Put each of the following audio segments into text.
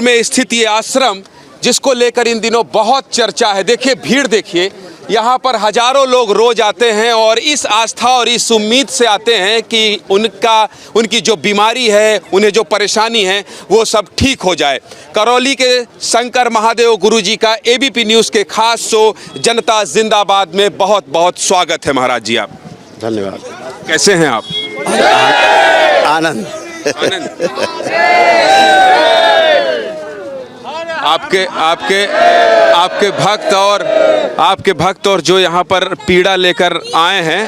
में स्थित ये आश्रम जिसको लेकर इन दिनों बहुत चर्चा है। देखिए भीड़, देखिए यहाँ पर हजारों लोग रोज आते हैं और इस आस्था और इस उम्मीद से आते हैं कि उनकी जो बीमारी है, उन्हें जो परेशानी है, वो सब ठीक हो जाए। करौली के शंकर महादेव गुरुजी का एबीपी न्यूज़ के खास शो जनता जिंदाबाद में बहुत बहुत स्वागत है। महाराज जी आप धन्यवाद। कैसे हैं आप? आनंद आपके भक्त और जो यहाँ पर पीड़ा लेकर आए हैं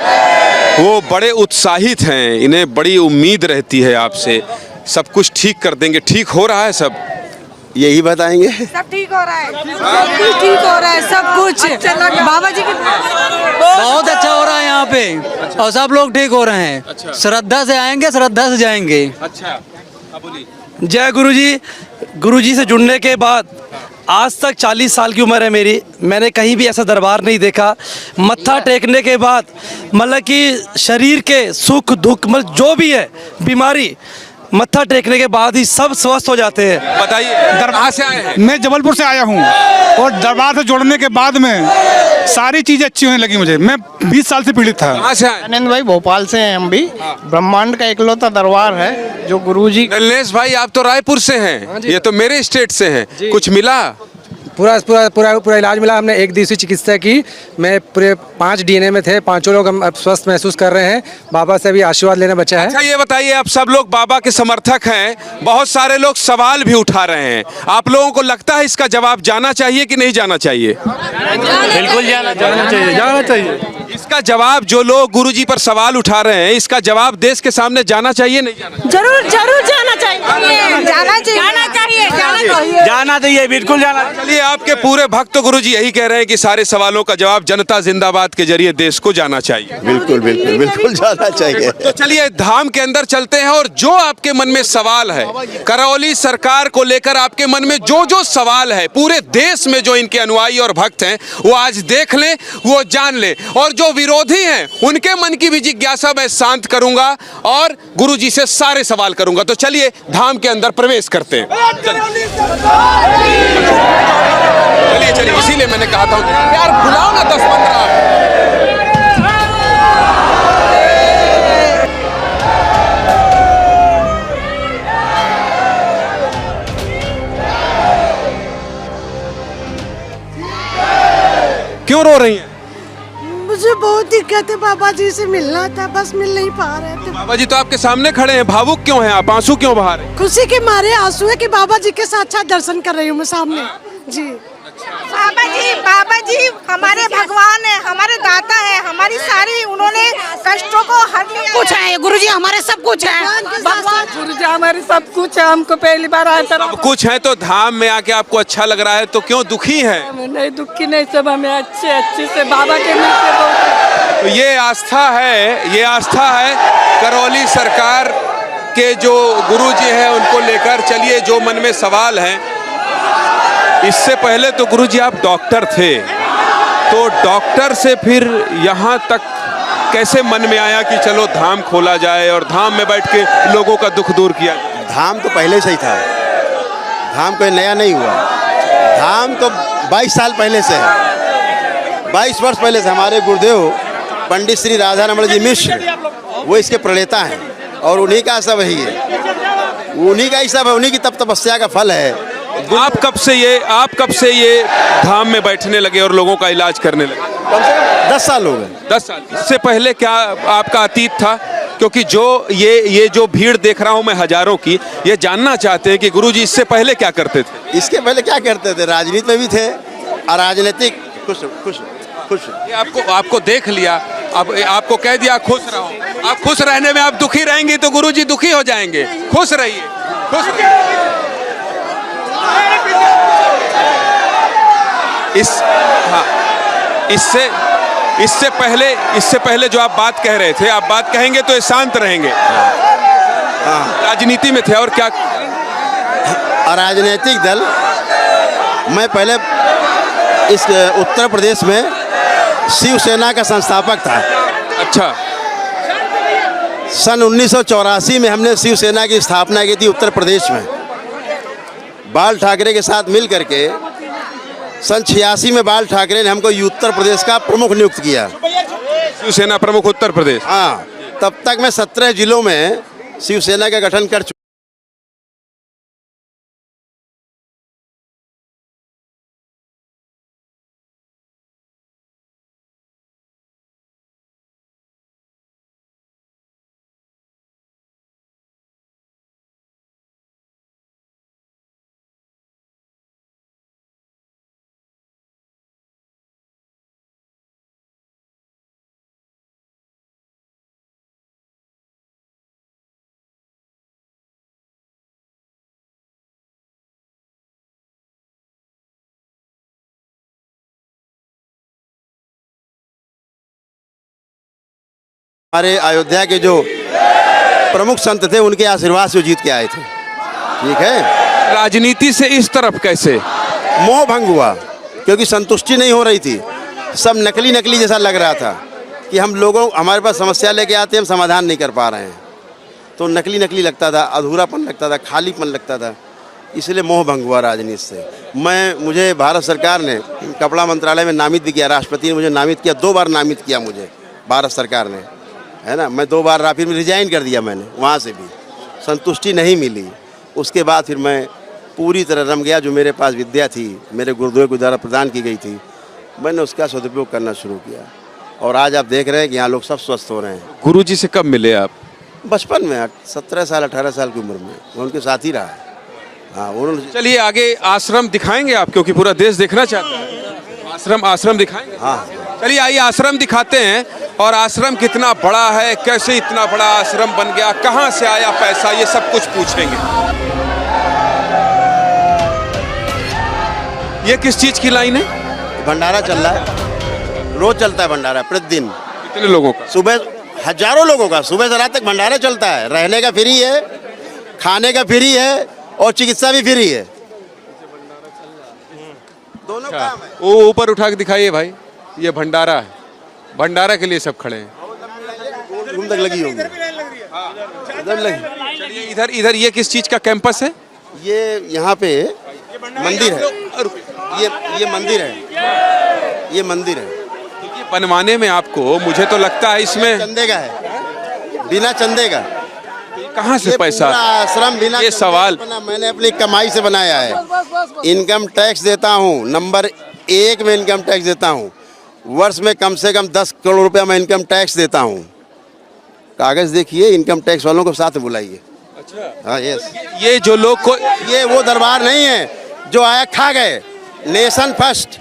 वो बड़े उत्साहित हैं। इन्हें बड़ी उम्मीद रहती है आपसे, सब कुछ ठीक कर देंगे। ठीक हो रहा है सब? यही बताएंगे। सब ठीक हो रहा है, सब कुछ ठीक हो रहा है, सब कुछ बाबा जी के बहुत अच्छा हो रहा है यहाँ पे। और सब लोग ठीक हो रहे हैं। श्रद्धा से आएंगे, श्रद्धा से जाएंगे। अच्छा, बोलिए। जय गुरुजी। गुरुजी से जुड़ने के बाद आज तक 40 साल की उम्र है मेरी, मैंने कहीं भी ऐसा दरबार नहीं देखा। मत्था टेकने के बाद मतलब कि शरीर के सुख दुख मतलब जो भी है बीमारी, मत्था टेकने के बाद ही सब स्वस्थ हो जाते हैं। बताइए दरबार से आए हैं? मैं जबलपुर से आया हूँ और दरबार से जोड़ने के बाद में सारी चीजें अच्छी होने लगी मुझे। मैं 20 साल से पीड़ित था। कहाँ से आए? आनंद भाई भोपाल से हैं हम भी। ब्रह्मांड का इकलौता दरबार है जो गुरुजी। नलेश भाई आप तो रायपुर से हैं, ये तो मेरे स्टेट से हैं। कुछ मिला? पूरा इलाज मिला। हमने एक दिवसीय चिकित्सा की। मैं पूरे 5 डीएनए में थे, पांचों लोग हम अब स्वस्थ महसूस कर रहे हैं। बाबा से भी आशीर्वाद लेना बचा है। अच्छा ये बताइए, आप सब लोग बाबा के समर्थक हैं, बहुत सारे लोग सवाल भी उठा रहे हैं। आप लोगों को लगता है इसका जवाब जाना चाहिए कि नहीं जाना चाहिए? बिल्कुल जाना चाहिए। इसका जवाब, जो लोग गुरुजी पर सवाल उठा रहे हैं, इसका जवाब देश के सामने जाना चाहिए नहीं जाना चाहिए? जरूर जाना चाहिए, जाना चाहिए, बिल्कुल जाना चाहिए। चलिए, आपके पूरे भक्त गुरुजी यही कह रहे हैं कि सारे सवालों का जवाब जनता जिंदाबाद के जरिए देश को जाना चाहिए। बिल्कुल बिल्कुल बिल्कुल जाना चाहिए। तो चलिए धाम के अंदर चलते हैं और जो आपके मन में सवाल है, करौली सरकार को लेकर आपके मन में जो सवाल है, पूरे देश में जो इनके अनुयायी और भक्त हैं वो आज देख लें, वो जान लें। और जो विरोधी हैं उनके मन की भी जिज्ञासा मैं शांत करूंगा और गुरुजी से सारे सवाल करूंगा। तो चलिए धाम के अंदर प्रवेश करते हैं। चलिए, इसीलिए मैंने कहा था यार बुलाओ ना 10-15। क्यों रो रही हैं? मुझे बहुत दिक्कत है, बाबा जी से मिलना था, बस मिल नहीं पा रहे थे। बाबा जी तो आपके सामने खड़े हैं, भावुक क्यों हैं आप? आंसू क्यों बहा रहे हैं? खुशी के मारे आंसू है कि बाबा जी के साथ दर्शन कर रही हूँ मैं सामने जी। बाबा जी हमारे भगवान है, हमारे दाता है, हमारी सारी उन्होंने कष्टों को हर लिया। कुछ है गुरुजी, हमारे सब कुछ है। भगवान गुरुजी हमारे सब कुछ है। हमको पहली बार आया था। सब कुछ है तो धाम में आके आपको अच्छा लग रहा है, तो क्यों दुखी है? नहीं दुखी नहीं, सब हमें अच्छे से बाबा के मिलते। तो ये आस्था है करौली सरकार के जो गुरुजी हैं उनको लेकर। चलिए, जो मन में सवाल है, इससे पहले तो गुरुजी आप डॉक्टर थे, तो डॉक्टर से फिर यहाँ तक कैसे मन में आया कि चलो धाम खोला जाए और धाम में बैठ के लोगों का दुख दूर किया जाए? धाम तो पहले से ही था, धाम कोई नया नहीं हुआ। धाम तो 22 साल पहले से है, 22 वर्ष पहले से। हमारे गुरुदेव पंडित श्री राधा रमण जी मिश्र वो इसके प्रणेता हैं और उन्हीं का सब ही है, उन्हीं का ही सब है, उन्हीं की तप तपस्या का फल है। आप कब से ये धाम में बैठने लगे और लोगों का इलाज करने लगे? कम से कम 10 साल हो गए। 10 साल। इससे पहले क्या आपका अतीत था? क्योंकि जो ये जो भीड़ देख रहा हूं मैं हजारों की, ये जानना चाहते हैं कि गुरुजी इससे पहले क्या करते थे? इसके पहले क्या करते थे? राजनीति में भी थे, अराजनीतिक। खुश ये आपको देख लिया, अब आपको कह दिया खुश रहो। आप खुश रहने में आप दुखी रहेंगे तो गुरुजी दुखी हो जाएंगे। खुश रहिए, खुश रहिए। इससे पहले जो आप बात कह रहे थे, आप बात कहेंगे तो ये शांत रहेंगे। राजनीति में थे और क्या? राजनीतिक दल, मैं पहले इस उत्तर प्रदेश में शिवसेना का संस्थापक था। अच्छा। सन 1984 में हमने शिवसेना की स्थापना की थी उत्तर प्रदेश में। बाल ठाकरे के साथ मिल करके सन 86 में बाल ठाकरे ने हमको उत्तर प्रदेश का प्रमुख नियुक्त किया। शिवसेना प्रमुख उत्तर प्रदेश। हाँ, तब तक मैं 17 जिलों में शिवसेना का गठन कर चुका। हमारे अयोध्या के जो प्रमुख संत थे उनके आशीर्वाद से जीत के आए थे। ठीक है, राजनीति से इस तरफ कैसे? मोह भंग हुआ क्योंकि संतुष्टि नहीं हो रही थी। सब नकली नकली जैसा लग रहा था कि हम लोगों हमारे पास समस्या लेके आते हैं, हम समाधान नहीं कर पा रहे हैं, तो नकली नकली लगता था, अधूरापन लगता था, खालीपन लगता था, इसलिए मोह भंग हुआ राजनीति से। मुझे भारत सरकार ने कपड़ा मंत्रालय में नामित भी किया, राष्ट्रपति ने मुझे नामित किया, 2 बार नामित किया मुझे भारत सरकार ने, है ना। मैं 2 बार फिर रिजाइन कर दिया मैंने, वहाँ से भी संतुष्टि नहीं मिली। उसके बाद फिर मैं पूरी तरह रम गया। जो मेरे पास विद्या थी, मेरे गुरुदेव के द्वारा प्रदान की गई थी, मैंने उसका सदुपयोग करना शुरू किया और आज आप देख रहे हैं कि यहाँ लोग सब स्वस्थ हो रहे हैं। गुरुजी से कब मिले आप? बचपन में 17 साल 18 साल की उम्र में मैं उनके साथ ही रहा। हाँ, उन्होंने। चलिए आगे आश्रम दिखाएंगे आप, क्योंकि पूरा देश देखना चाहता है। आश्रम दिखाएंगे। हाँ, चलिए आइए आश्रम दिखाते हैं। और आश्रम कितना बड़ा है, कैसे इतना बड़ा आश्रम बन गया, कहाँ से आया पैसा, ये सब कुछ पूछेंगे। ये किस चीज की लाइन है? भंडारा चल रहा है, रोज चलता है भंडारा प्रतिदिन। कितने लोगों का? सुबह हजारों लोगों का, सुबह से रात तक भंडारा चलता है। रहने का फ्री है, खाने का फ्री है और चिकित्सा भी फ्री है, दोनों काम है। वो ऊपर उठा के दिखाइए भाई, ये भंडारा है, भंडारा के लिए सब खड़े हैं। घूम तक लगी होगी, इधर लगी। चलिए इधर ये किस चीज का कैंपस है? ये यहाँ पे मंदिर है, ये मंदिर है, ये मंदिर है। ये बनवाने में आपको, मुझे तो लगता है इसमें चंदे का है, बिना चंदे का। कहाँ से ये पैसा? पूरा आश्रम बिना ये चंदे सवाल का मैंने अपनी कमाई से बनाया है। इनकम टैक्स देता हूँ, नंबर 1 में इनकम टैक्स देता हूँ। वर्ष में कम से कम 10 करोड़ रुपया मैं इनकम टैक्स देता हूँ। कागज देखिए, इनकम टैक्स वालों को साथ में बुलाइए। अच्छा, हाँ, यस। ये जो लोग को, ये वो दरबार नहीं है जो आया खा गए। नेशन फर्स्ट,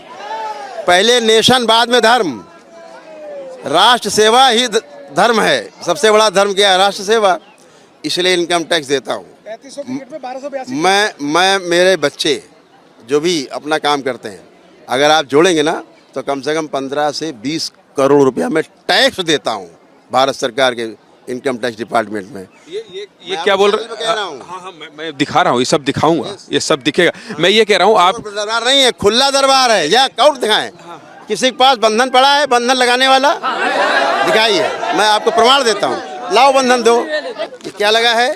पहले नेशन बाद में धर्म। राष्ट्र सेवा ही धर्म है। सबसे बड़ा धर्म क्या है? राष्ट्र सेवा। इसलिए इनकम टैक्स देता हूँ। मैं मेरे बच्चे जो भी अपना काम करते हैं, अगर आप जोड़ेंगे ना तो कम से कम 15 से 20 करोड़ रुपया मैं टैक्स देता हूँ भारत सरकार के इनकम टैक्स डिपार्टमेंट में। ये क्या बोल रहे? हाँ, मैं दिखा रहा हूँ, ये सब दिखाऊंगा, ये सब दिखेगा। मैं ये कह रहा हूँ, आप दरबार नहीं है, खुला दरबार है। या काउंट दिखाएं, किसी के पास बंधन पड़ा है, बंधन लगाने वाला दिखाइए, मैं आपको प्रमाण देता हूँ। लाओ बंधन दो। ये क्या लगा है?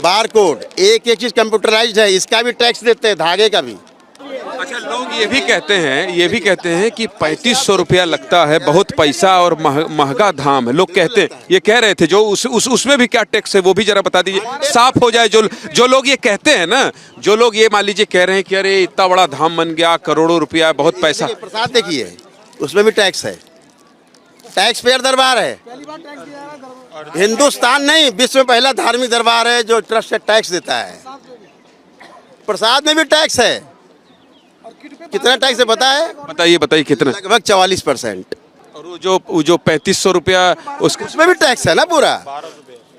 Bar code. एक एक चीज कंप्यूटराइज्ड है, इसका भी टैक्स देते हैं, धागे का भी। अच्छा, लोग ये भी कहते हैं कि 3500 रुपया लगता है, बहुत पैसा और महंगा धाम है। लोग कहते हैं, ये कह रहे थे, जो उसमें भी क्या टैक्स है वो भी जरा बता दीजिए, साफ हो जाए। जो लोग ये कहते हैं ना, जो लोग ये मान लीजिए कह रहे हैं कि अरे इतना बड़ा धाम बन गया, करोड़ों रुपया, बहुत पैसा। प्रसाद देखिए, उसमें भी टैक्स है। टैक्स पेयर दरबार है। हिंदुस्तान नहीं, विश्व में पहला धार्मिक दरबार है जो ट्रस्ट से टैक्स देता है। प्रसाद में भी टैक्स है। कितना टैक्स है पता है? बताइए कितना? लगभग 44%। और वो जो 3500 रुपया, उसमें भी टैक्स है ना पूरा।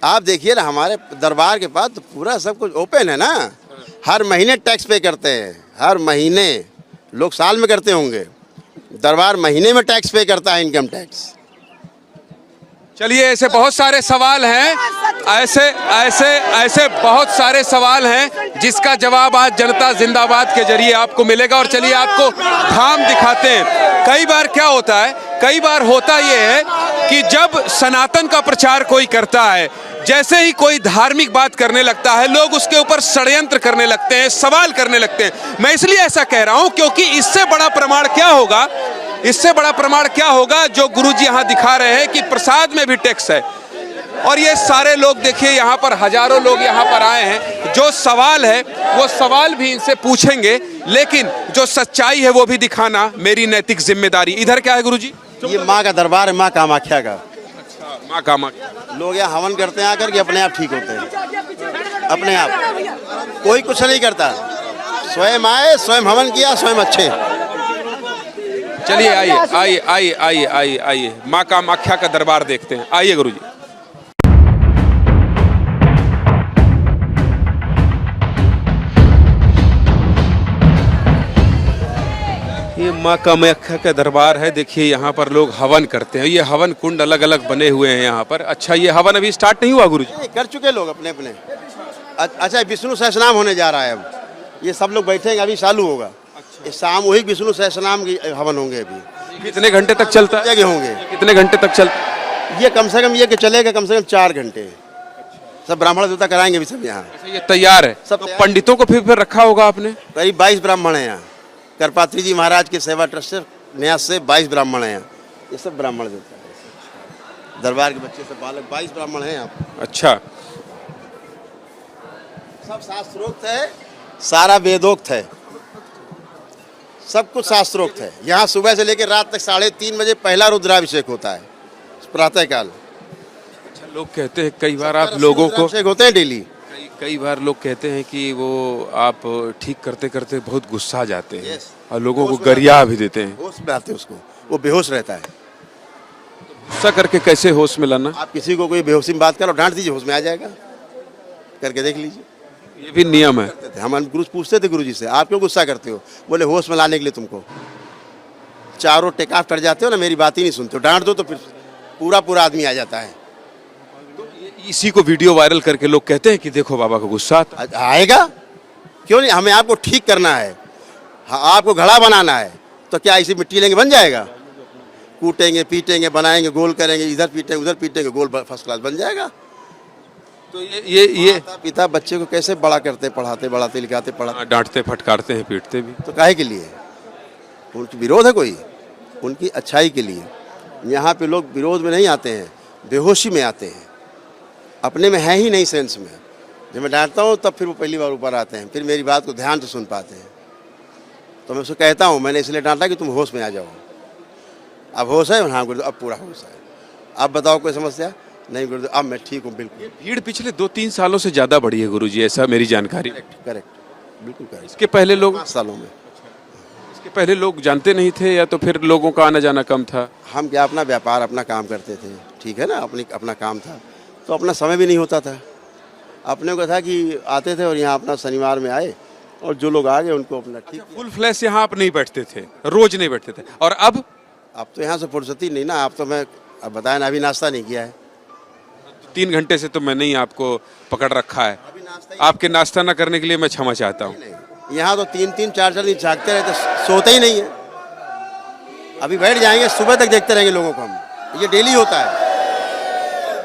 आप देखिए ना, हमारे दरबार के पास तो पूरा सब कुछ ओपन है ना। हर महीने टैक्स पे करते हैं, हर महीने। लोग साल में करते होंगे, दरबार महीने में टैक्स पे करता है, इनकम टैक्स। चलिए, ऐसे बहुत सारे सवाल हैं, ऐसे बहुत सारे सवाल हैं जिसका जवाब आज जनता जिंदाबाद के जरिए आपको मिलेगा। और चलिए आपको धाम दिखाते हैं। कई बार क्या होता है, कई बार होता ये है कि जब सनातन का प्रचार कोई करता है, जैसे ही कोई धार्मिक बात करने लगता है लोग उसके ऊपर षड्यंत्र करने लगते हैं, सवाल करने लगते हैं। मैं इसलिए ऐसा कह रहा हूं क्योंकि इससे बड़ा प्रमाण क्या होगा, इससे बड़ा प्रमाण क्या होगा जो गुरुजी यहां दिखा रहे हैं कि प्रसाद में भी टैक्स है। और ये सारे लोग देखिए यहाँ पर हजारों लोग यहाँ पर आए हैं। जो सवाल है वो सवाल भी इनसे पूछेंगे, लेकिन जो सच्चाई है वो भी दिखाना मेरी नैतिक जिम्मेदारी। इधर क्या है गुरुजी? ये माँ का दरबार है, माँ कामाख्या का। अच्छा, माँ कामाख्या। लोग यहाँ हवन करते हैं आकर के, अपने आप ठीक होते हैं, अपने आप। कोई कुछ नहीं करता, स्वयं आए, स्वयं हवन किया, स्वयं अच्छे। चलिए आइए आइए आइए आइए आइए आइए माँ कामाख्या का दरबार देखते हैं। आइए गुरुजी। ये माँ कामाख्या का दरबार है। देखिए यहाँ पर लोग हवन करते हैं। ये हवन कुंड अलग अलग बने हुए हैं यहाँ पर। अच्छा, ये हवन अभी स्टार्ट नहीं हुआ गुरुजी? नहीं, कर चुके लोग अपने अपने। अच्छा, विष्णु सहस्रनाम होने जा रहा है अब। ये सब लोग बैठेंगे, अभी चालू होगा। ये सामूहिक विष्णु सहस्रनाम की हवन होंगे। अभी कितने घंटे तक चलता है? होंगे। कितने घंटे तक चलता? ये कम से कम ये कि चलेगा कम से कम 4 घंटे। सब ब्राह्मण देवता कराएंगे भी सब यहाँ। ये तैयार है सब तो तैयार। पंडितों को फिर रखा होगा आपने? करीब 22 ब्राह्मण हैं यहाँ। करपात्री जी महाराज के सेवा ट्रस्ट से न्यास से 22 ब्राह्मण हैं यहाँ। ये सब ब्राह्मण देवता है। दरबार के बच्चे सब बालक 22 ब्राह्मण हैं यहाँ। अच्छा, सब शास्त्रोक्त है, सारा वेदोक्त है, सब कुछ शास्त्रोक्त है। यहाँ सुबह से लेकर रात तक 3:30 बजे पहला रुद्राभिषेक होता है, प्रातः काल। अच्छा, लोग कहते हैं कई बार आप लोगों को, रुद्राभिषेक होते हैं डेली। कई बार लोग कहते हैं कि वो आप ठीक करते करते बहुत गुस्सा जाते हैं और लोगों को गरिया भी देते हैं। होश में आते हैं उसको, वो बेहोश रहता है। गुस्सा करके कैसे होश में लाना? आप किसी को कोई बेहोशी में बात करो, डांट दीजिए, होश में आ जाएगा। करके देख लीजिए, ये भी नियम है। हम गुरु पूछते थे गुरुजी से, आप क्यों गुस्सा करते हो? बोले होश में लाने के लिए तुमको। चारों टेकआफ कर जाते हो ना, मेरी बात ही नहीं सुनते हो। डांट दो तो फिर पूरा आदमी आ जाता है। इसी को वीडियो वायरल करके लोग कहते हैं कि देखो बाबा को गुस्सा आता। आएगा क्यों नहीं? हमें आपको ठीक करना है, हाँ, आपको घड़ा बनाना है। तो क्या इसी मिट्टी लेंगे बन जाएगा? कूटेंगे, पीटेंगे, बनाएंगे, गोल करेंगे, इधर पीटेंगे उधर पीटेंगे, गोल फर्स्ट क्लास बन जाएगा। तो ये माता पिता बच्चे को कैसे बड़ा करते, पढ़ाते बढ़ाते, लिखाते पढ़ाते, डांटते फटकारते हैं, पीटते भी। तो काहे के लिए? उनकी विरोध है कोई? उनकी अच्छाई के लिए। यहाँ पे लोग विरोध में नहीं आते हैं, बेहोशी में आते हैं। अपने में है ही नहीं सेंस में। जब मैं डांटता हूँ तब फिर वो पहली बार ऊपर आते हैं, फिर मेरी बात को ध्यान से सुन पाते हैं। तो मैं उसको कहता हूँ, मैंने इसलिए डांटा कि तुम होश में आ जाओ। अब होश है? हाँ गुरुदेव, अब पूरा होश है। अब बताओ कोई समस्या? नहीं गुरुदेव, अब मैं ठीक हूँ बिल्कुल। भीड़ पिछले 2-3 सालों से ज़्यादा बढ़ी है गुरुजी, ऐसा मेरी जानकारी। करेक्ट, बिल्कुल करेक्ट। इसके पहले लोग 5 सालों में। इसके पहले लोग जानते नहीं थे या तो फिर लोगों का आना जाना कम था? हम क्या अपना व्यापार, अपना काम करते थे, ठीक है ना, अपना काम था, तो अपना समय भी नहीं होता था। अपने को था कि आते थे और यहाँ अपना शनिवार में आए और जो लोग आ गए उनको अपना ठीक। फुल फ्लैश यहाँ आप नहीं बैठते थे, रोज नहीं बैठते थे। और अब तो यहाँ से फुर्सती नहीं ना। आप तो मैं अब बताया ना, अभी नाश्ता नहीं किया है। 3 घंटे से तो मैंने ही आपको पकड़ रखा है। आपके नाश्ता ना करने के लिए मैं क्षमा चाहता हूँ। यहाँ तो 3-3, 4-4 दिन जागते रहते, सोते ही नहीं है। अभी बैठ जाएंगे, सुबह तक देखते रहेंगे लोगों को हम। ये डेली होता है।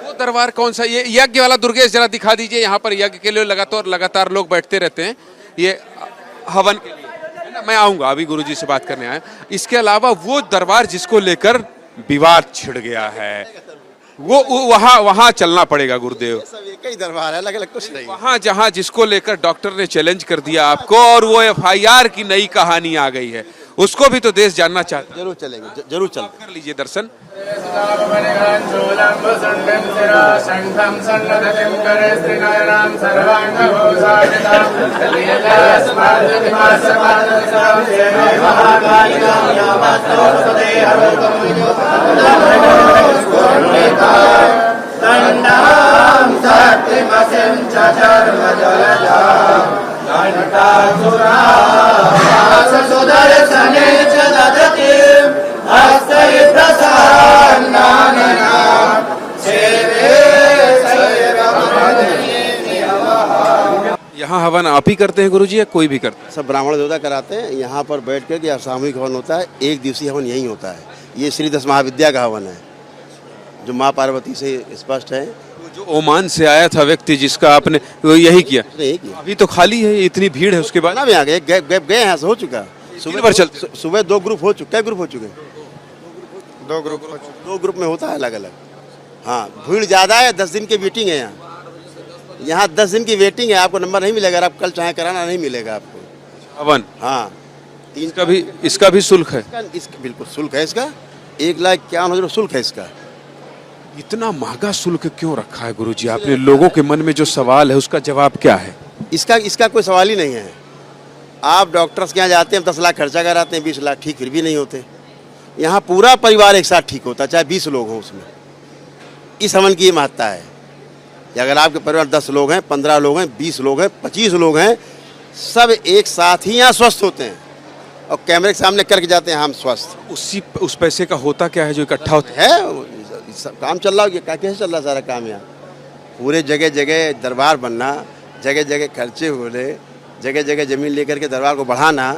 वो दरबार कौन सा? ये यज्ञ वाला दुर्गेश जरा दिखा दीजिए। यहाँ पर यज्ञ के लिए लगातार लोग बैठते रहते हैं, ये हवन के लिए, है ना। मैं आऊँगा, अभी गुरुजी से बात करने आया। इसके अलावा वो दरबार जिसको लेकर विवाद छिड़ गया है, वो वहाँ चलना पड़ेगा गुरुदेव। सब एक ही दरबार है, अलग अलग कुछ नहीं। वहाँ जहाँ जिसको लेकर डॉक्टर ने चैलेंज कर दिया आपको और वो FIR की नई कहानी आ गई है, उसको भी तो देश जानना चाहता है। जरूर चलेंगे, जरूर चल कर लीजिए दर्शन। यहाँ हवन आप ही करते हैं गुरुजी या कोई भी करता है? सब ब्राह्मण देवता कराते हैं। यहाँ पर बैठ कर के सामूहिक हवन होता है। 1 दिवसीय हवन यही होता है। ये श्री 10 महाविद्या का हवन है, जो माँ पार्वती से स्पष्ट है। जो ओमान से आया था व्यक्ति जिसका आपने वो यही किया, यही किया। अभी तो खाली है, इतनी भीड़ है उसके बाद ना भी आ गए, गए यहाँ से हो चुका। कितनी बार चलते? सुबह 2 ग्रुप हो चुके, क्या ग्रुप हो चुके? 2 ग्रुप में होता है अलग अलग। हाँ, भीड़ ज़्यादा है, 10 दिन की वेटिंग है यहाँ 10 दिन की वेटिंग है। आपको नंबर नहीं मिलेगा, आप कल चाहे कराना नहीं मिलेगा आपको। हवन, हाँ, इसका भी शुल्क है। इसका बिल्कुल शुल्क है इसका, 1,51,000 शुल्क है इसका। इतना महंगा शुल्क क्यों रखा है गुरुजी? आपने लोगों के मन में जो सवाल है उसका जवाब क्या है? इसका कोई सवाल ही नहीं है। आप डॉक्टर्स के यहाँ जाते हैं, 10 लाख खर्चा कराते हैं, 20 लाख ठीक फिर भी नहीं होते। यहाँ पूरा परिवार एक साथ ठीक होता है, चाहे 20 लोग हों उसमें। इस हवन की ये महत्ता है कि अगर आपके परिवार 10 लोग हैं, 15 लोग हैं, 20 लोग हैं, 25 लोग हैं, सब एक साथ ही यहाँ स्वस्थ होते हैं और कैमरे के सामने करके जाते हैं हम स्वस्थ। उस पैसे का होता क्या है जो इकट्ठा होता है? सब काम चल रहा हो, कैसे चल रहा सारा काम यहाँ? पूरे जगह जगह दरबार बनना, जगह जगह खर्चे होने, जगह जगह जमीन लेकर के दरबार को बढ़ाना,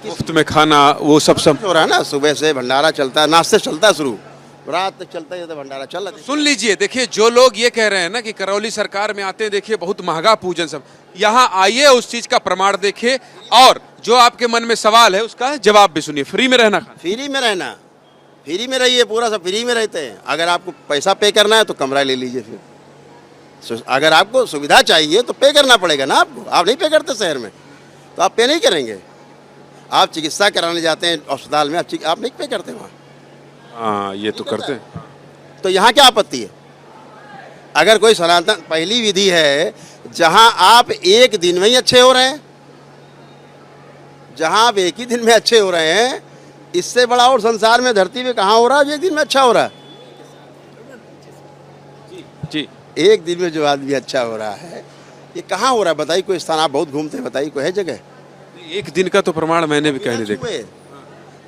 मुफ्त में खाना, वो सब हो रहा है ना। सुबह से भंडारा चलता है, नाश्ते चलता है, शुरू रात तक चलता है, तो भंडारा चल रहा है। सुन लीजिए, देखिए जो लोग ये कह रहे हैं ना कि करौली सरकार में आते हैं, देखिए बहुत महंगा पूजन सब, यहाँ आइए उस चीज का प्रमाण देखिए और जो आपके मन में सवाल है उसका जवाब भी सुनिए। फ्री में रहना, फ्री में रहना, फ्री में रहिए, पूरा सब फ्री में रहते हैं। अगर आपको पैसा पे करना है तो कमरा ले लीजिए। फिर अगर आपको सुविधा चाहिए तो पे करना पड़ेगा ना आपको। आप नहीं पे करते शहर में तो आप पे नहीं करेंगे। आप चिकित्सा कराने जाते हैं अस्पताल में, आप नहीं पे करते वहाँ। हाँ, ये तो करते हैं। तो यहाँ क्या आपत्ति है? अगर कोई सनातन पहली विधि है जहाँ आप एक दिन में ही अच्छे हो रहे हैं, जहाँ आप एक ही दिन में अच्छे हो रहे हैं, इससे बड़ा और संसार में धरती में कहाँ हो रहा है जो एक दिन में अच्छा हो रहा है? जी, एक दिन में जो आदमी अच्छा हो रहा है ये कहाँ हो रहा है? बताइए कोई स्थान, आप बहुत घूमते हैं, बताइए कोई है जगह? एक दिन का तो प्रमाण मैंने भी कहने देखा।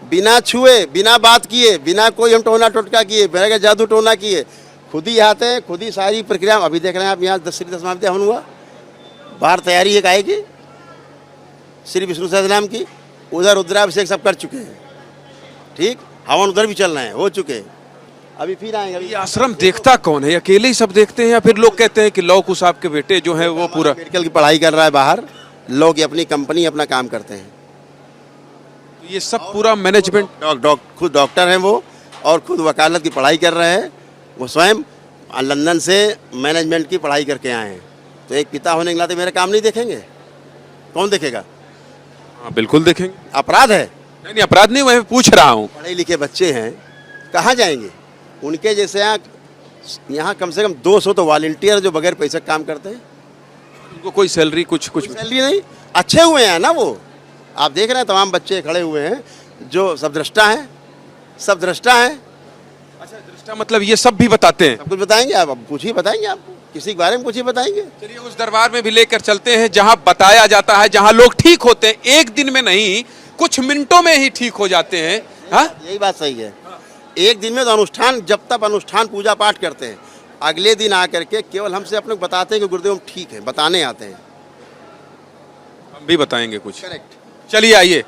बिना छुए, बिना बात किए, बिना कोई हम टोना टोटका किए, बिना जादू टोना किए, खुद ही आते हैं, खुद ही सारी प्रक्रिया। अभी देख रहे हैं आप यहाँ 10 श्री दशमावती हवन हुआ, बाहर तैयारी एक आएगी श्री विष्णु सहस्त्रनाम की, उधर रुद्राभिषेक सब कर चुके हैं, ठीक, हवन उधर भी चल रहे हैं, हो चुके, अभी फिर आएंगे। ये आश्रम देखता कौन है? अकेले ही सब देखते हैं या फिर लोग कहते हैं कि लौ कुश आपके बेटे जो है वो पूरा मेडिकल की पढ़ाई कर रहा है बाहर, लोग अपनी कंपनी अपना काम करते हैं। ये सब पूरा मैनेजमेंट, खुद डॉक्टर हैं वो और खुद वकालत की पढ़ाई कर रहे हैं। वो स्वयं लंदन से मैनेजमेंट की पढ़ाई करके आए हैं। तो एक पिता होने के नाते मेरे काम नहीं देखेंगे? कौन देखेगा? हाँ बिल्कुल देखेंगे। अपराध है? नहीं, अपराध नहीं, मैं पूछ रहा हूँ। पढ़े लिखे बच्चे हैं, कहाँ जाएंगे? उनके जैसे यहाँ कम से कम 200 तो वॉलंटियर जो बगैर पैसे काम करते हैं, उनको कोई सैलरी कुछ सैलरी नहीं, अच्छे हुए हैं ना वो। आप देख रहे हैं तमाम बच्चे खड़े हुए हैं जो सब दृष्टा हैं, सब दृष्टा हैं। अच्छा, दृष्टा मतलब ये सब भी बताते हैं? सब कुछ बताएंगे आप, पूछिए, बताएंगे आपको, किसी के बारे में पूछिए, बताएंगे। चलिए उस दरबार में भी लेकर चलते हैं जहाँ बताया जाता है, जहाँ लोग ठीक होते हैं, एक दिन में नहीं कुछ मिनटों में ही ठीक हो जाते हैं। हाँ, यही बात सही है। एक दिन में तो अनुष्ठान, जब तक अनुष्ठान पूजा पाठ करते हैं, अगले दिन आकर के केवल हमसे अपने बताते हैं कि गुरुदेव हम ठीक है, बताने आते हैं। हम भी बताएंगे कुछ। करेक्ट। चलिए आइए,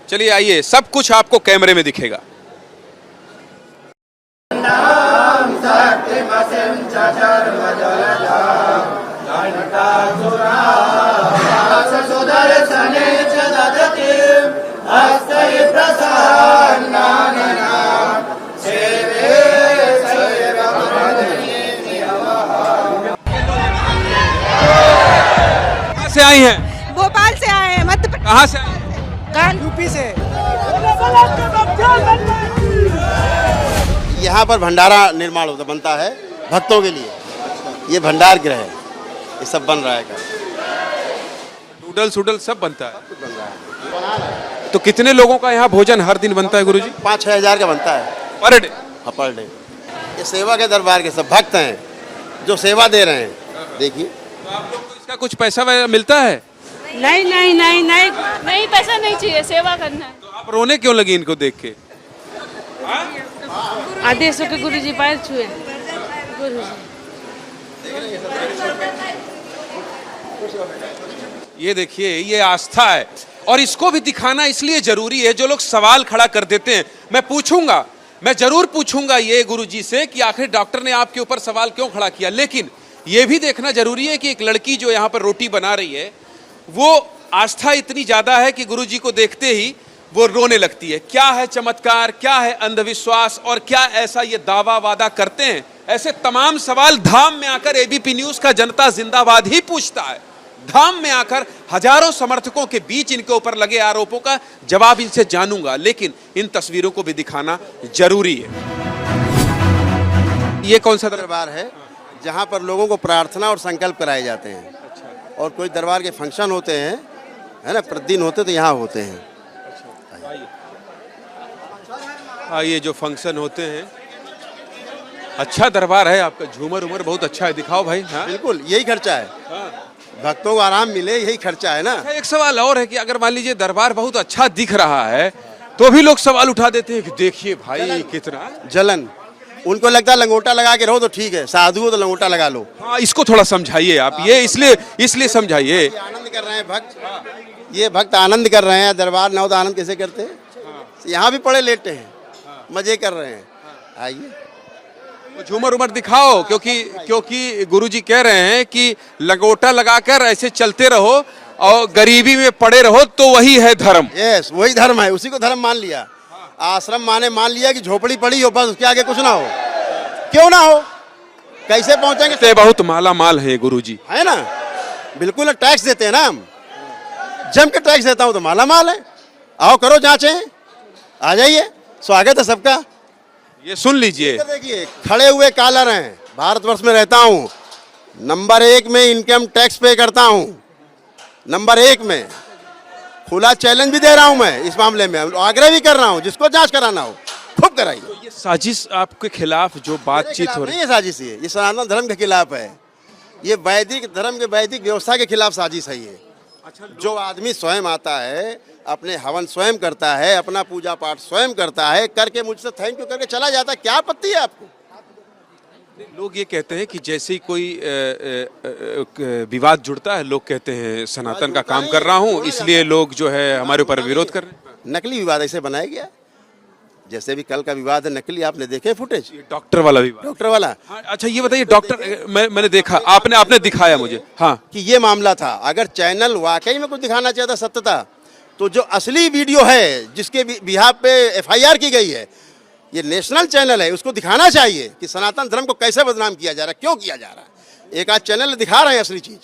चलिए आइए, सब कुछ आपको कैमरे में दिखेगा। कहाँ से आई हैं? भोपाल से आए हैं, मध्य प्रदेश। कहाँ से आई हैं? यूपी से। यहाँ पर भंडारा निर्माण होता बनता है भक्तों के लिए। ये भंडार गृह है, ये सब बन रहा है। नूडल सूडल सब बनता है। तो कितने लोगों का यहाँ भोजन हर दिन बनता है गुरुजी? 5-6 हज़ार का बनता है पर डे। हाँ, पर डे। ये सेवा के दरबार के सब भक्त हैं जो सेवा दे रहे हैं। देखिए, तो आप लोग को इसका कुछ पैसा वगैरह मिलता है? नहीं नहीं नहीं नहीं नहीं, पैसा नहीं चाहिए, सेवा करना है। तो आप रोने क्यों लगी इनको देख के? आदेशों के गुरु जी पैर छुए। ये देखिए, ये आस्था है और इसको भी दिखाना इसलिए जरूरी है। जो लोग सवाल खड़ा कर देते हैं, मैं पूछूंगा मैं जरूर पूछूंगा ये गुरुजी से कि आखिर डॉक्टर ने आपके ऊपर सवाल क्यों खड़ा किया, लेकिन ये भी देखना जरूरी है कि एक लड़की जो यहाँ पर रोटी बना रही है वो आस्था इतनी ज्यादा है कि गुरुजी को देखते ही वो रोने लगती है। क्या है चमत्कार, क्या है अंधविश्वास, और क्या ऐसा ये दावा वादा करते हैं? ऐसे तमाम सवाल धाम में आकर एबीपी न्यूज का जनता जिंदाबाद ही पूछता है। धाम में आकर हजारों समर्थकों के बीच इनके ऊपर लगे आरोपों का जवाब इनसे जानूंगा, लेकिन इन तस्वीरों को भी दिखाना जरूरी है। ये कौन सा दरबार है जहाँ पर लोगों को प्रार्थना और संकल्प कराए जाते हैं। और कोई दरबार के फंक्शन होते हैं, है ना, प्रतिदिन होते तो यहाँ होते हैं। ये जो फंक्शन होते हैं, अच्छा दरबार है आपका, झूमर उमर बहुत अच्छा है, दिखाओ भाई। हाँ बिल्कुल, यही खर्चा है, भक्तों को आराम मिले, यही खर्चा है ना। एक सवाल और है कि अगर मान लीजिए दरबार बहुत अच्छा दिख रहा है तो भी लोग सवाल उठा देते हैं कि देखिए भाई कितना जलन, उनको लगता है लंगोटा लगा के रहो तो ठीक है, साधु हो तो लंगोटा लगा लो। हाँ, इसको थोड़ा समझाइए आप, ये इसलिए समझाइए। आनंद कर रहे हैं भक्त, ये भक्त आनंद कर रहे हैं, दरबार ना हो तो आनंद कैसे करते हैं? यहाँ भी पड़े लेटे हैं, मजे कर रहे हैं। आइए झूमर उमर दिखाओ, क्योंकि गुरुजी कह रहे हैं कि लंगोटा लगाकर ऐसे चलते रहो और गरीबी में पड़े रहो तो वही है धर्म। यस, वही धर्म है, उसी को धर्म मान लिया। आश्रम मान लिया कि झोपड़ी पड़ी हो बस, उसके आगे कुछ ना हो। क्यों ना हो, कैसे पहुंचेंगे? तो बहुत माला माल है गुरुजी, है ना। बिल्कुल, टैक्स देते हैं ना हम, जम के टैक्स देता हूँ तो माला माल है। आओ करो जांचें, आ जाइए, स्वागत है सबका। ये सुन लीजिए, देखिए खड़े हुए कॉलर हैं, भारतवर्ष में रहता हूँ, नंबर 1 में इनकम टैक्स पे करता हूँ, नंबर 1 में। खुला चैलेंज भी दे रहा हूँ मैं इस मामले में, आग्रह भी कर रहा हूँ, जिसको जांच कराना हो खूब कराइए। तो ये साजिश आपके खिलाफ जो बातचीत हो रही है, ये साजिश है, ये सनातन धर्म के खिलाफ है, ये वैदिक धर्म के वैदिक व्यवस्था के खिलाफ साजिश है। ये जो आदमी स्वयं आता है, अपने हवन स्वयं करता है, अपना पूजा पाठ स्वयं करता है, करके मुझसे थैंक यू करके चला जाता है, क्या आपत्ति है आपको? लोग ये कहते हैं कि जैसे ही कोई विवाद जुड़ता है, लोग कहते हैं सनातन का काम कर रहा हूँ, इसलिए लोग जो है हमारे ऊपर विरोध कर रहे हैं। नकली विवाद ऐसे बनाया गया, जैसे भी कल का विवाद है नकली, आपने देखे फुटेज? डॉक्टर वाला विवाद, डॉक्टर वाला। हाँ, अच्छा ये बताइए डॉक्टर, मैंने देखा, आपने दिखाया मुझे, हाँ, कि ये मामला था। अगर चैनल वाकई में कुछ दिखाना चाहता, सत्यता, तो जो असली वीडियो है जिसके बिहाफ पे FIR की गई है, ये नेशनल चैनल है, उसको दिखाना चाहिए कि सनातन धर्म को कैसे बदनाम किया जा रहा है, क्यों किया जा रहा है। एक आध चैनल दिखा रहे हैं असली चीज़,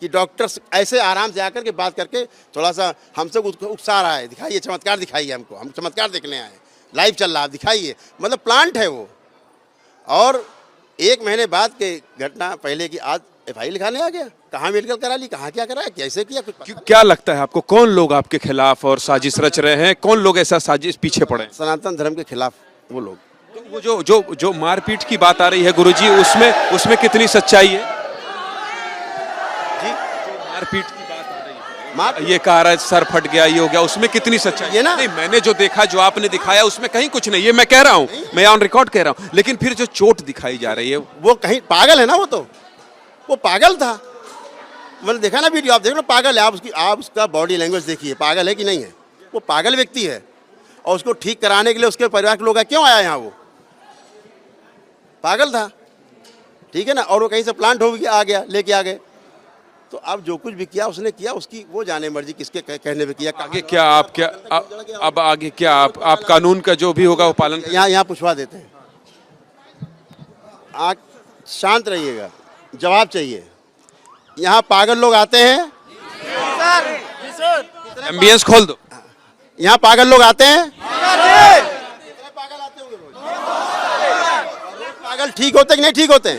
कि डॉक्टर्स ऐसे आराम से आकर के बात करके थोड़ा सा हमसे उकसा रहा है, दिखाइए चमत्कार, दिखाइए हमको, हम चमत्कार देखने आए हैं, लाइव चल रहा है, दिखाइए। मतलब प्लांट है वो। और 1 महीने बाद के घटना पहले की आज FIR लिखाने आ गया, कहाँ मेडिकल करा ली, कहाँ क्या करा, कैसे किया, कुछ क्या लगता है आपको, कौन लोग आपके खिलाफ और साजिश रच रहे हैं? कौन लोग ऐसा साजिश पीछे पड़े? सनातन धर्म के खिलाफ वो लोग। वो जो मारपीट की बात आ रही है गुरुजी, उसमें कितनी सच्चाई है जी? जो मारपीट की बात आ रही है, ये कह रहा है सर फट गया, ये हो गया, उसमें कितनी सच्चाई है? ना नहीं, मैंने जो देखा, जो आपने दिखाया, उसमें कहीं कुछ नहीं, ये मैं कह रहा हूँ, मैं ऑन रिकॉर्ड कह रहा हूँ। लेकिन फिर जो चोट दिखाई जा रही है, वो कहीं पागल है ना, वो पागल था। मैंने देखा ना वीडियो, आप देख लो, पागल है। आप उसका बॉडी लैंग्वेज देखिए, पागल है कि नहीं है। वो पागल व्यक्ति है, और उसको ठीक कराने के लिए उसके परिवार के लोग क्यों आया यहाँ? वो पागल था, ठीक है ना। और वो कहीं से प्लांट हो गया, आ गया, लेके आ गए। तो अब जो कुछ भी किया उसने किया, उसकी वो जाने मर्जी, किसके कहने पे किया। आगे क्या अब आगे क्या आप कानून का जो भी होगा वो पालन? यहाँ पूछवा देते हैं। आप शांत रहिएगा, जवाब चाहिए। यहाँ पागल लोग आते हैं, एम्बियंस खोल दो। यहाँ पागल लोग आते हैं, पागल ठीक होते कि नहीं ठीक होते?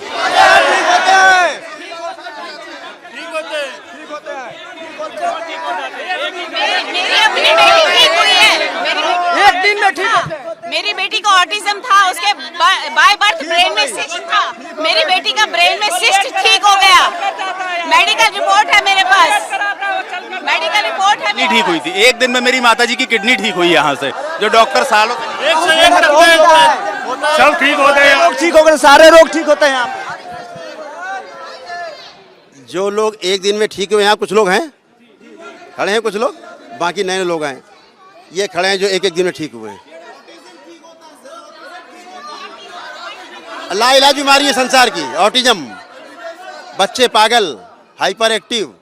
एक दिन में ठीक। मेरी बेटी को ऑटिज्म था, उसके बाय बर्थ ब्रेन में सिस्ट था। मेरी बेटी का ब्रेन में सिस्ट ठीक हो गया। मेडिकल रिपोर्ट है मेरे पास, मेडिकल रिपोर्ट है। ठीक हुई थी, एक दिन में मेरी माताजी की किडनी ठीक हुई यहाँ से, जो डॉक्टर सालों सब ठीक होते हैं, रोग ठीक हो गए, सारे रोग ठीक होते हैं यहाँ। जो लोग एक दिन में ठीक हुए, यहाँ कुछ लोग हैं खड़े हैं, कुछ लोग, बाकी नए लोग हैं। ये खड़े हैं जो एक दिन में ठीक हुए हैं। लाइलाज बीमारी है संसार की, ऑटिज्म, बच्चे पागल, हाइपर एक्टिव,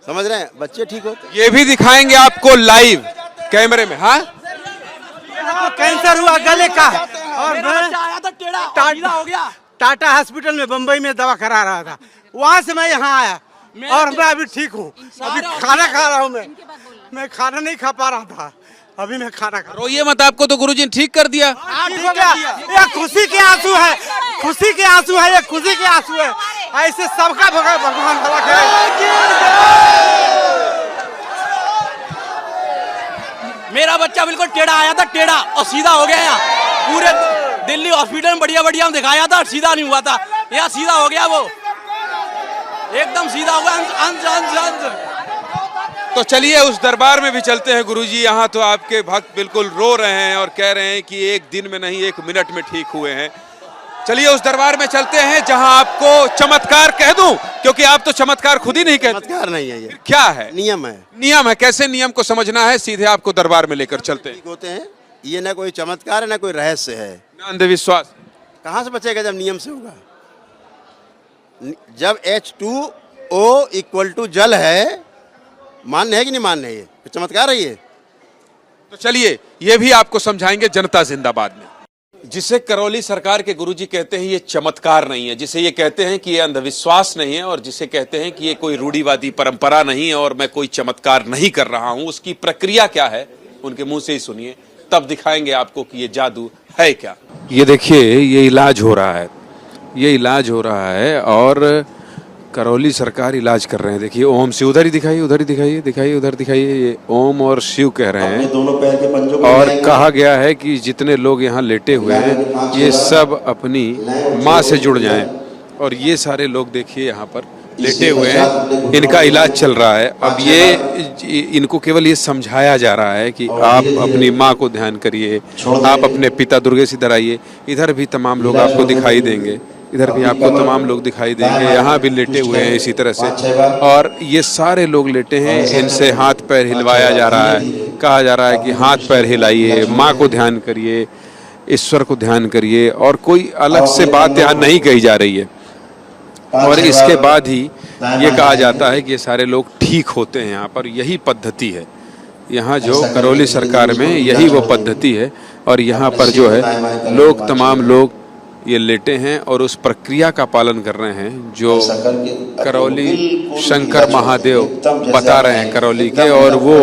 समझ रहे हैं, बच्चे ठीक होते। ये भी दिखाएंगे आपको लाइव कैमरे में। हाँ, कैंसर हुआ गले का और मैं हो गया टाटा हॉस्पिटल में बम्बई में दवा करा रहा था, वहाँ से मैं यहाँ आया और मैं अभी ठीक हूँ। अभी खाना खा रहा हूँ मैं खाना नहीं खा पा रहा था, अभी मैं खाना खा। रोइए मत, आपको तो गुरुजी ने ठीक कर दिया। ये खुशी के आंसू है, खुशी के आंसू है, ये खुशी के आंसू है। ऐसे सबका भगवान भला करे। मेरा बच्चा बिल्कुल टेढ़ा आया था, टेढ़ा और सीधा हो गया। पूरे दिल्ली हॉस्पिटल में बढ़िया बढ़िया दिखाया था, सीधा नहीं हुआ था, यहाँ सीधा हो गया, वो एकदम सीधा हुआ। तो चलिए उस दरबार में भी चलते हैं गुरुजी। यहाँ तो आपके भक्त बिल्कुल रो रहे हैं और कह रहे हैं कि एक दिन में नहीं 1 मिनट में ठीक हुए हैं। चलिए उस दरबार में चलते हैं जहाँ आपको चमत्कार कह दूं, क्योंकि आप तो चमत्कार खुद ही नहीं कहते। चमत्कार नहीं है, ये क्या है? नियम है। नियम है। कैसे नियम को समझना है? सीधे आपको दरबार में लेकर चलते हैं। ठीक होते हैं, ये ना कोई चमत्कार है ना कोई रहस्य है। अंधविश्वास कहाँ से बचेगा जब नियम से होगा? जब H2O = जल है, मान्य है कि नहीं मान्य है? ये चमत्कार है ये। तो चलिए ये भी आपको समझाएंगे जनता जिंदाबाद में। जिसे करौली सरकार के गुरुजी कहते हैं ये चमत्कार नहीं है, जिसे ये कहते हैं कि ये अंधविश्वास नहीं है, और जिसे कहते हैं कि ये कोई रूढ़िवादी परंपरा नहीं है और मैं कोई चमत्कार नहीं कर रहा हूं, उसकी प्रक्रिया क्या है उनके मुंह से ही सुनिए, तब दिखाएंगे आपको कि ये जादू है क्या। ये देखिए, ये इलाज हो रहा है, ये इलाज हो रहा है और करौली सरकार इलाज कर रहे हैं। देखिए ओम शिव, उधर ही दिखाइए, उधर ही दिखाइए, दिखाइए उधर दिखाइए, ये ओम और शिव कह रहे हैं। दोनों पैर के पंजों को और कहा गया है कि जितने लोग यहाँ लेटे हुए हैं ये सब अपनी माँ से जुड़ जाएं, और ये सारे लोग देखिए यहाँ पर लेटे हुए हैं, इनका इलाज चल रहा है। अब ये इनको केवल ये समझाया जा रहा है कि आप अपनी माँ को ध्यान करिए, आप अपने पिता दुर्गेश इधर आइए। इधर भी तमाम लोग आपको दिखाई देंगे, इधर भी आपको तमाम लोग दिखाई देंगे, यहाँ भी लेटे हुए हैं इसी तरह से, और ये सारे लोग लेटे हैं। इनसे हाथ पैर हिलवाया जा रहा है, कहा जा रहा है कि हाथ पैर हिलाइए, माँ को ध्यान करिए, ईश्वर को ध्यान करिए, और कोई अलग से बात यहाँ नहीं कही जा रही है। और इसके बाद ही ये कहा जाता है कि ये सारे लोग ठीक होते हैं यहाँ पर। यही पद्धति है यहाँ जो करौली सरकार में, यही वो पद्धति है। और यहाँ पर जो है लोग, तमाम लोग ये लेटे हैं और उस प्रक्रिया का पालन कर रहे हैं जो करौली शंकर महादेव बता रहे हैं करौली के, और वो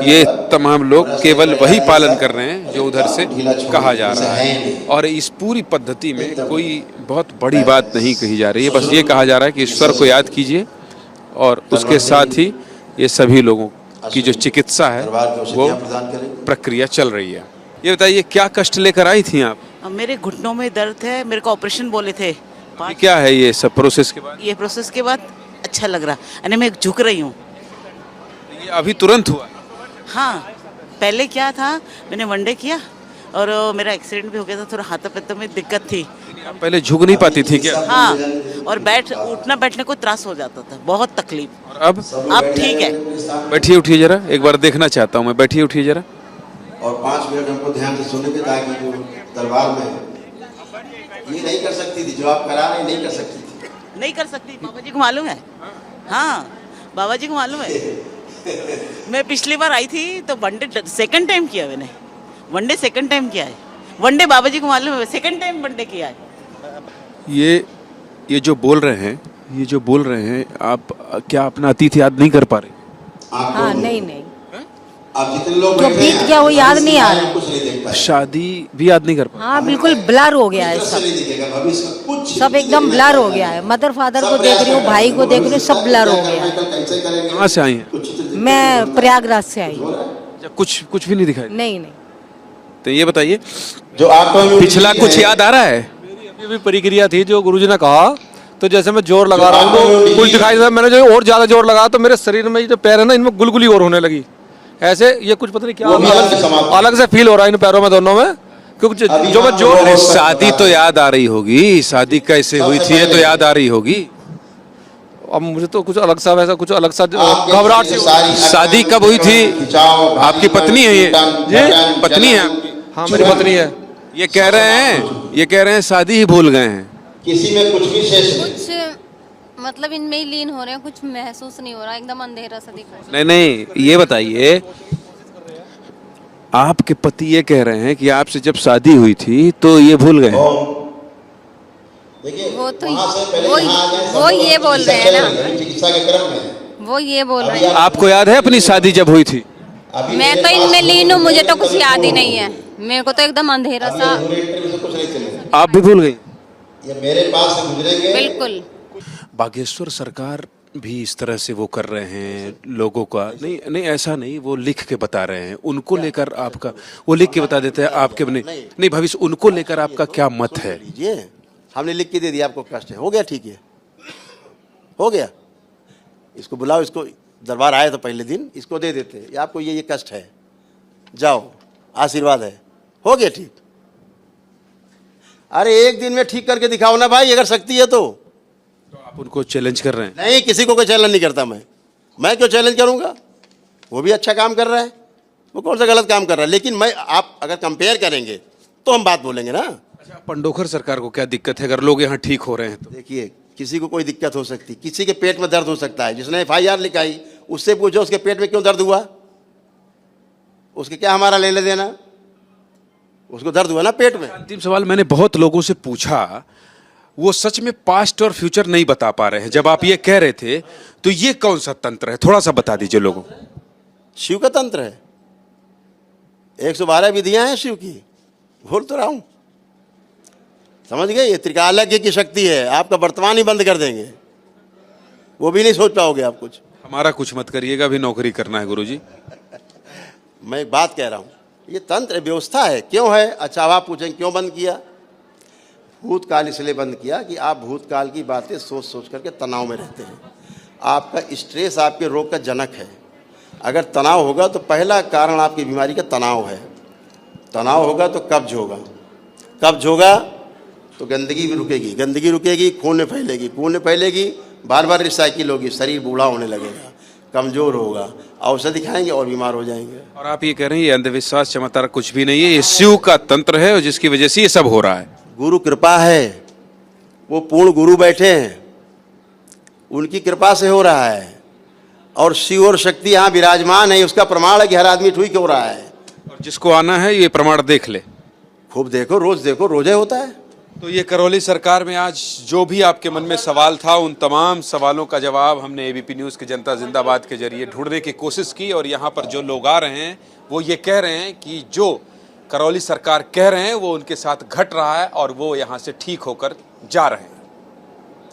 ये तमाम लोग केवल वही पालन कर रहे हैं जो उधर से कहा जा रहा है। और इस पूरी पद्धति में कोई बहुत बड़ी बात नहीं कही जा रही है, बस ये कहा जा रहा है कि ईश्वर को याद कीजिए, और उसके साथ ही ये सभी लोगों की जो चिकित्सा है वो प्रक्रिया चल रही है। ये बताइए क्या कष्ट लेकर आई थी आप? मेरे घुटनों में दर्द है, मेरे को ऑपरेशन बोले थे। ये क्या है ये सब प्रोसेस के बाद? ये प्रोसेस के बाद अच्छा लग रहा, यानी मैं झुक रही हूँ। ये अभी तुरंत हुआ? हाँ, पहले क्या था, मैंने वनडे किया और मेरा एक्सीडेंट भी हो गया था, थोड़ा हाथों पैरों में दिक्कत थी। आप पहले झुक नहीं पाती थी क्या? हाँ, और उठना बैठने को त्रास हो जाता था, बहुत तकलीफ। और अब ठीक है। बैठिए उठिए जरा, एक बार देखना चाहता हूँ मैं, बैठिए उठिए जरा। और 5 मिनट हमको ध्यान से सुनेंगे, ताकि जो दरबार में ये नहीं कर सकती थी, जो आप करा रहे नहीं कर सकती थी। नहीं कर सकती, बाबा जी को मालूम है। हाँ, बाबा जी को मालूम है। मैं पिछली बार आई थी तो वनडे सेकंड टाइम किया मैंने, वनडे सेकंड टाइम किया है। वनडे बाबा जी को मालूम है, सेकंड टाइम वनडे किया है। ये जो बोल रहे हैं, ये जो बोल रहे हैं, आप क्या अपना अतीत याद नहीं कर पा रहे? हाँ, नहीं, आप जितने लोग जो बीत गया वो याद नहीं आ रहा। शादी भी याद नहीं कर पा? हाँ, बिल्कुल ब्लर हो गया है सब, सब एकदम ब्लर हो गया है। मदर फादर को देख रही हूँ, भाई को देख रही हूँ, सब ब्लर हो गया है। कहाँ से आई हैं? मैं प्रयागराज से आई हूँ। कुछ भी नहीं दिखाई? नहीं। तो ये बताइए, जो आपको पिछला कुछ याद आ रहा है? अभी भी प्रक्रिया थी जो गुरुजी ने कहा, तो जैसे मैं जोर लगा रहा हूँ तो कुछ दिखाई देता, मैंने जो और ज्यादा जोर लगा तो मेरे शरीर में जो पैर है ना, इनमें गुलगुली और होने लगी। ऐसे ये कुछ पता नहीं क्या अलग से फील हो रहा है इन पैरों में, दोनों में, क्योंकि जो मैं जोर। शादी तो याद आ रही होगी, शादी कैसे हुई थी ये तो याद आ रही होगी। अब मुझे तो कुछ अलग सा, वैसा कुछ अलग सा घबराहट सी। शादी कब हुई थी? आपकी पत्नी है ये? जी, पत्नी है आपकी? हाँ, मेरी पत्नी है। ये कह रहे हैं शादी ही भूल गए हैं। किसी में कुछ भी शेष नहीं। कुछ मतलब इनमें ही लीन हो रहे हैं, कुछ महसूस नहीं हो रहा, एकदम अंधेरा सा दिख रहा है। नहीं, ये बताइए, आपके पति ये कह रहे हैं कि आपसे जब शादी हुई थी तो ये भूल गए। वो तो वो ये बोल रहे हैं ना, चिकित्सा के क्रम में वो ये बोल रहे हैं। आपको याद है अपनी शादी जब हुई थी? मैं तो इनमें लीन हूँ, मुझे तो कुछ याद ही नहीं है, मेरे को तो एकदम अंधेरा सा। कुछ नहीं चलेगा। आप भी भूल गई? ये मेरे पास से गुजरेंगे। बिल्कुल। बागेश्वर सरकार भी इस तरह से वो कर रहे हैं लोगों का। नहीं ऐसा नहीं, वो लिख के बता रहे हैं। उनको लेकर आपका, वो लिख के बता देते हैं आपके नहीं भविष्य, उनको लेकर आपका क्या मत है? लीजिए, हमने लिख के दे दिया, आपको कष्ट है, हो गया, ठीक है, हो गया। इसको बुलाओ, इसको दरबार आए तो पहले दिन इसको दे देते, ये आपको ये कष्ट है, जाओ, आशीर्वाद है, हो गया ठीक। अरे एक दिन में ठीक करके दिखाओ ना भाई, अगर शक्ति है तो आप उनको चैलेंज कर रहे हैं? नहीं, किसी को कोई चैलेंज नहीं करता मैं क्यों चैलेंज करूंगा? वो भी अच्छा काम कर रहा है, वो कौन सा गलत काम कर रहा है। लेकिन मैं, आप अगर कंपेयर करेंगे तो हम बात बोलेंगे ना। अच्छा, पंडोखर सरकार को क्या दिक्कत है अगर लोग यहाँ ठीक हो रहे हैं तो? देखिए, किसी को कोई दिक्कत हो सकती, किसी के पेट में दर्द हो सकता है। जिसने FIR लिखाई उससे पूछो उसके पेट में क्यों दर्द हुआ, उसके क्या हमारा लेने देना, उसको दर्द हुआ ना पेट में। अंतिम सवाल मैंने बहुत लोगों से पूछा, वो सच में पास्ट और फ्यूचर नहीं बता पा रहे हैं। जब आप ये कह रहे थे तो ये कौन सा तंत्र है, थोड़ा सा बता दीजिए लोगों को। शिव का तंत्र है, 112 विधियां हैं शिव की, बोल तो रहा हूं, समझ गए? ये त्रिकालज्ञ की शक्ति है, आपका वर्तमान ही बंद कर देंगे, वो भी नहीं सोच पाओगे आप कुछ। हमारा कुछ मत करिएगा, अभी नौकरी करना है गुरुजी। मैं एक बात कह रहा हूं, ये तंत्र व्यवस्था है। क्यों है? अच्छा, अब आप पूछेंगे क्यों बंद किया? भूतकाल इसलिए बंद किया कि आप भूतकाल की बातें सोच सोच करके तनाव में रहते हैं। आपका स्ट्रेस आपके रोग का जनक है। अगर तनाव होगा तो पहला कारण आपकी बीमारी का तनाव है। तनाव होगा तो कब्ज होगा, कब्ज होगा तो गंदगी भी रुकेगी, गंदगी रुकेगी, खून में फैलेगी, खून में फैलेगी, बार बार रिसाइकिल होगी, शरीर बूढ़ा होने लगेगा, कमज़ोर होगा, औषधि खाएंगे और बीमार हो जाएंगे। और आप ये कह रहे हैं ये अंधविश्वास चमत्कार कुछ भी नहीं है, ये शिव का तंत्र है और जिसकी वजह से ये सब हो रहा है। गुरु कृपा है, वो पूर्ण गुरु बैठे हैं, उनकी कृपा से हो रहा है। और शिव और शक्ति यहाँ विराजमान है, उसका प्रमाण है कि हर आदमी ठीक हो रहा है। और जिसको आना है ये प्रमाण देख ले, खूब देखो, रोजे होता है। तो ये करौली सरकार में आज जो भी आपके मन में सवाल था, उन तमाम सवालों का जवाब हमने एबीपी न्यूज़ के जनता जिंदाबाद के जरिए ढूंढने की कोशिश की। और यहाँ पर जो लोग आ रहे हैं वो ये कह रहे हैं कि जो करौली सरकार कह रहे हैं वो उनके साथ घट रहा है और वो यहाँ से ठीक होकर जा रहे हैं।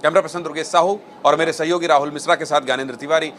कैमरा पर्सन दुर्गेश साहू और मेरे सहयोगी राहुल मिश्रा के साथ ज्ञानेंद्र तिवारी।